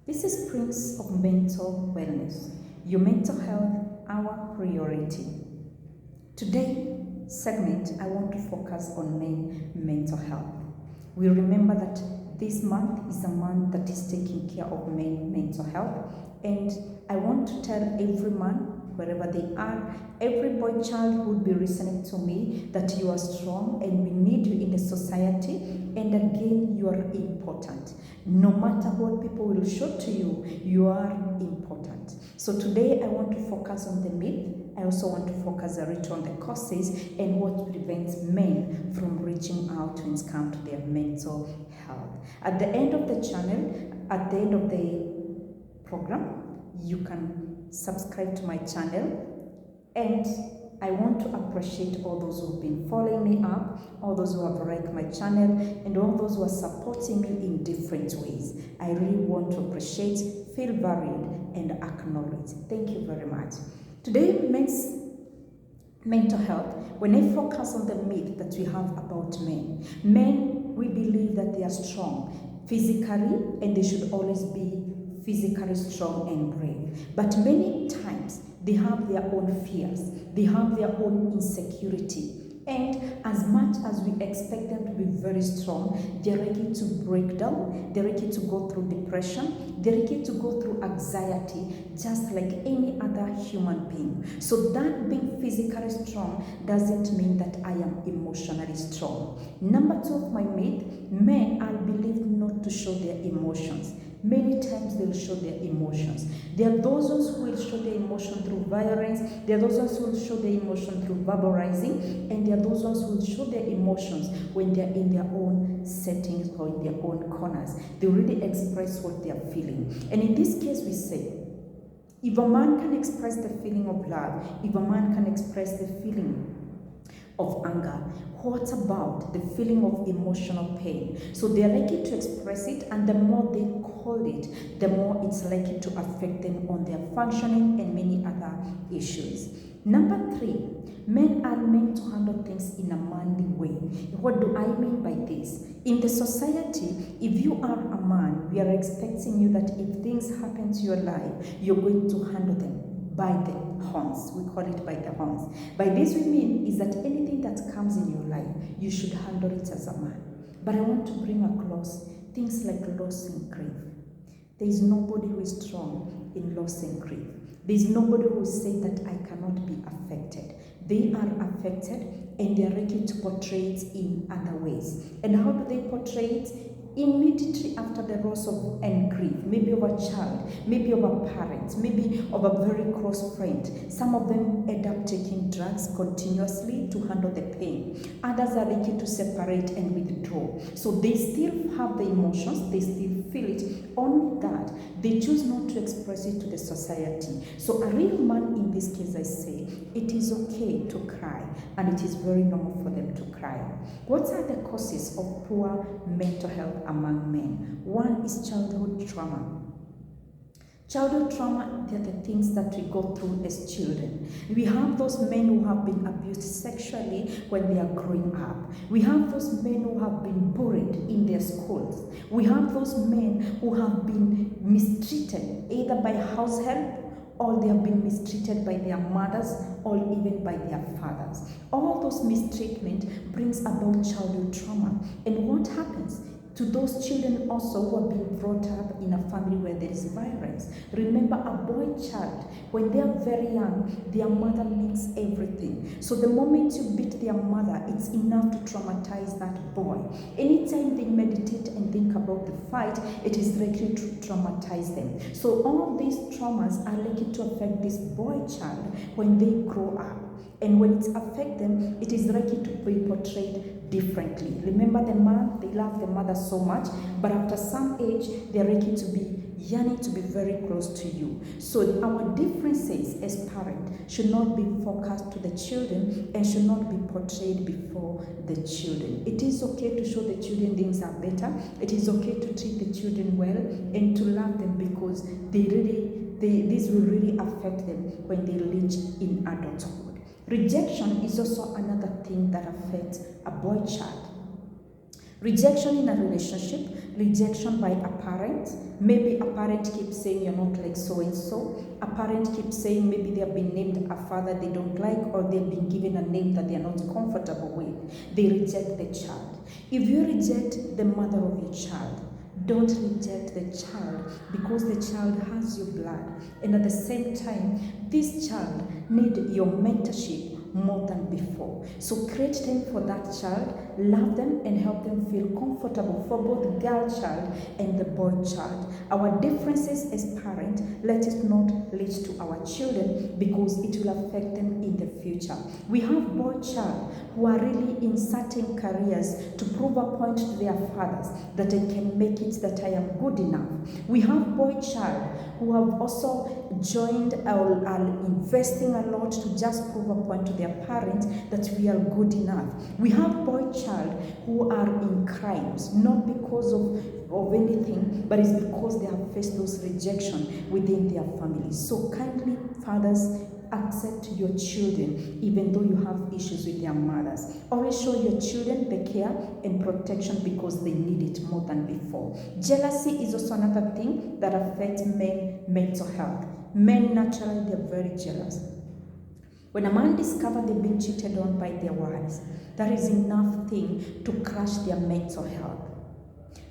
This is Prince of Mental Wellness, your mental health, our priority. Today segment, I want to focus on mental health. We remember that this month is a month that is taking care of mental health, and I want to tell every man, wherever they are, every boy child who will be listening to me, that you are strong and we need you in the society, and again, you are important. No matter what people will show to you, you are important. So today I want to focus on the myth. I also want to focus a little on the causes and what prevents men from reaching out when it comes to their mental health. At the end of the channel, at the end of the program, you can subscribe to my channel, and I want to appreciate all those who have been following me up, all those who have liked my channel, and all those who are supporting me in different ways. I really want to appreciate, feel valued, and acknowledge. Thank you very much. Today, mental health, when I focus on the myth that we have about men, we believe that they are strong physically and they should always be physically strong and brave. But many times, they have their own fears, they have their own insecurity. And as much as we expect them to be very strong, they're ready to break down, they're ready to go through depression, they're ready to go through anxiety, just like any other human being. So that being physically strong doesn't mean that I am emotionally strong. Number two of my myth, men are believed not to show their emotions. Many times they'll show their emotions. There are those ones who will show their emotion through violence. There are those ones who will show their emotion through verbalizing. And there are those ones who will show their emotions when they're in their own settings or in their own corners. They really express what they are feeling. And in this case, we say, if a man can express the feeling of love, if a man can express the feeling of anger, what about the feeling of emotional pain? So they are likely to express it, and the more they call it, the more it's likely to affect them on their functioning and many other issues. Number three, men are meant to handle things in a manly way. What do I mean by this? In the society, if you are a man, we are expecting you that if things happen to your life, you're going to handle them by the horns. We call it by the horns. By this we mean is that anything that comes in your life, you should handle it as a man. But I want to bring across things like loss and grief. There is nobody who is strong in loss and grief. There is nobody who will say that I cannot be affected. They are affected and they are ready to portray it in other ways. And how do they portray it? Immediately after the loss of and grief, maybe of a child, maybe of a parent, maybe of a very close friend. Some of them end up taking drugs continuously to handle the pain. Others are ready to separate and withdraw. So they still have the emotions, they still feel it, only that they choose not to express it to the society. So a real man in this case, I say, it is okay to cry, and it is very normal for them to cry. What are the causes of poor mental health among men? One is childhood trauma. Childhood trauma, they're the things that we go through as children. We have those men who have been abused sexually when they are growing up. We have those men who have been bullied in their schools. We have those men who have been mistreated either by house help, or they have been mistreated by their mothers, or even by their fathers. All those mistreatment brings about childhood trauma. And what happens to those children also who are being brought up in a family where there is violence? Remember, a boy child, when they are very young, their mother means everything. So the moment you beat their mother, it's enough to traumatize that boy. Anytime they meditate and think about the fight, it is likely to traumatize them. So all these traumas are likely to affect this boy child when they grow up. And when it affects them, it is likely to be portrayed differently. Remember, the man, they love the mother so much, but after some age, they are likely to be yearning to be very close to you. So our differences as parents should not be focused to the children and should not be portrayed before the children. It is okay to show the children things are better. It is okay to treat the children well and to love them, because this will really affect them when they reach in adulthood. Rejection is also another thing that affects a boy child. Rejection in a relationship, rejection by a parent. Maybe a parent keeps saying you're not like so and so. A parent keeps saying maybe they have been named a father they don't like, or they've been given a name that they are not comfortable with. They reject the child. If you reject the mother of your child, don't reject the child, because the child has your blood. And at the same time, this child needs your mentorship more than before. So create time for that child, love them, and help them feel comfortable, for both girl child and the boy child. Our differences as parents, let it not lead to our children, because it will affect them in the future. We have boy child who are really in certain careers to prove a point to their fathers that I can make it, that I am good enough. We have boy child who have also joined or are investing a lot to just prove a point to their parents that we are good enough. We have boy child who are in crimes, not because of anything, but it's because they have faced those rejection within their families. So kindly, fathers, accept your children even though you have issues with their mothers. Always show your children the care and protection, because they need it more than before. Jealousy is also another thing that affects men mental health. Men naturally, they're very jealous. When a man discovers they've been cheated on by their wives, that is enough thing to crush their mental health.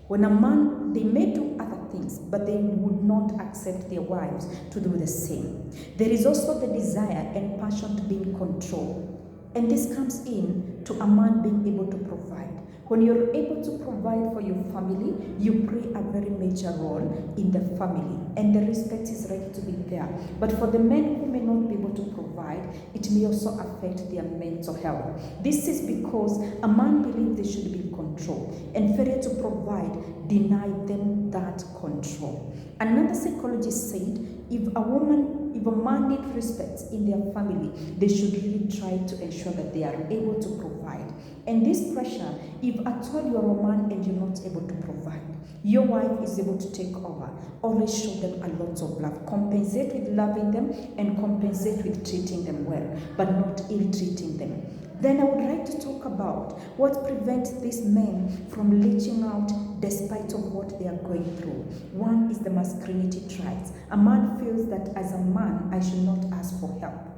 When a man, they may do other things, but they would not accept their wives to do the same. There is also the desire and passion to be in control. And this comes in to a man being able to provide. When you're able to provide for your family, you play a very major role in the family, and the respect is ready to be there. But for the men who may not be able to provide, it may also affect their mental health. This is because a man believes they should be in control, and failure to provide deny them that control. Another psychologist said, if a man needs respect in their family, they should really try to ensure that they are able to provide. And this pressure, if at all you are a man and you're not able to provide, your wife is able to take over. Always show them a lot of love. Compensate with loving them, and compensate with treating them well, but not ill-treating them. Then I would like to talk about what prevents these men from reaching out despite of what they are going through. One is the masculinity traits. A man feels that as a man, I should not ask for help.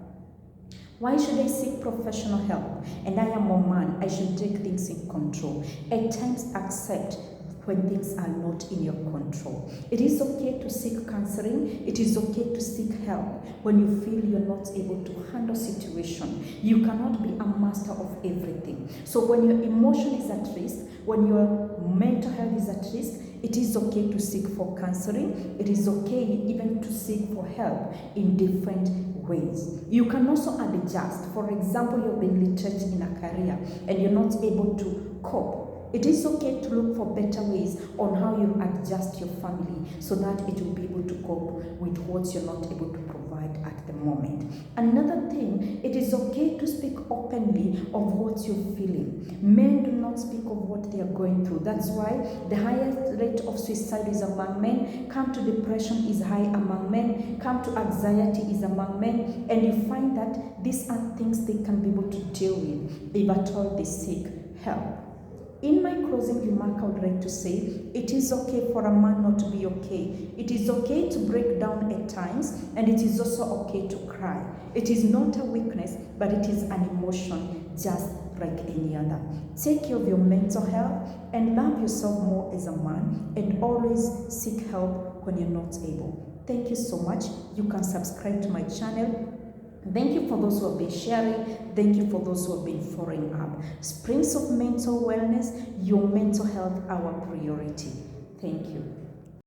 Why should I seek professional help? And I am a man, I should take things in control. At times, accept when things are not in your control. It is okay to seek counseling. It is okay to seek help when you feel you're not able to handle situation. You cannot be a master of everything. So when your emotion is at risk, when your mental health is at risk, it is okay to seek for counseling. It is okay even to seek for help in different ways. You can also adjust. For example, you've been retrenched in a career and you're not able to cope. It is okay to look for better ways on how you adjust your family so that it will be able to cope with what you're not able to provide at the moment. Another thing, it is okay to speak openly of what you're feeling. Men do not speak of what they are going through. That's why the highest rate of suicide is among men, come to depression is high among men, come to anxiety is among men, and you find that these are things they can be able to deal with if at all they seek help. In my closing remark, I would like to say, it is okay for a man not to be okay. It is okay to break down at times, and it is also okay to cry. It is not a weakness, but it is an emotion just like any other. Take care of your mental health and love yourself more as a man, and always seek help when you're not able. Thank you so much. You can subscribe to my channel. Thank you for those who have been sharing. Thank you for those who have been following up. Springs of Mental Wellness, your mental health, our priority. Thank you.